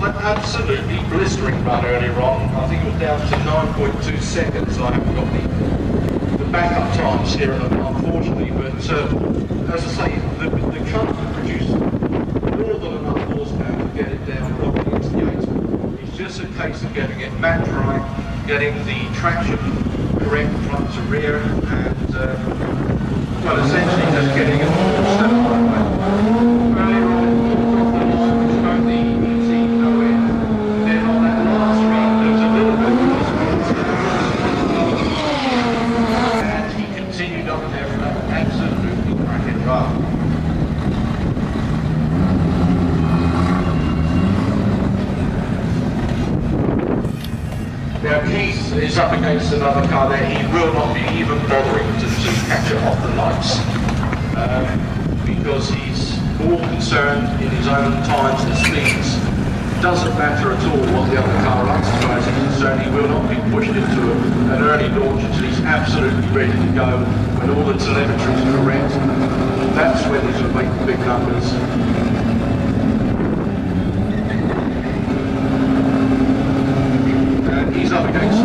an absolutely blistering run earlier on. I think it was down to 9.2 seconds. I haven't got the backup times here, unfortunately, but as I say, the car can produce more than enough horsepower to get it down properly into the 8. It's just a case of getting it back right, getting the traction correct front to rear, and well, essentially just getting it all set up right way. Earlier on, the easy go in. Then on that last run, there was a little bit of and he continued up there for that absolutely cracking run. Now Keith is up against another car there. He will not be even bothering to catch it off the lights because he's more concerned in his own times and speeds. Doesn't matter at all what the other car runs as far as he's concerned. He will not be pushed into an early launch until he's absolutely ready to go when all the telemetry is correct. That's when he's going to make the big numbers. He's up against it.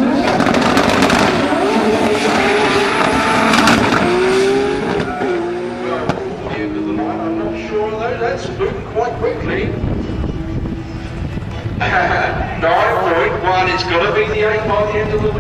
Well, the end of the line, I'm not sure though, that's moving quite quickly. 9.1, it's got to be the 8 by the end of the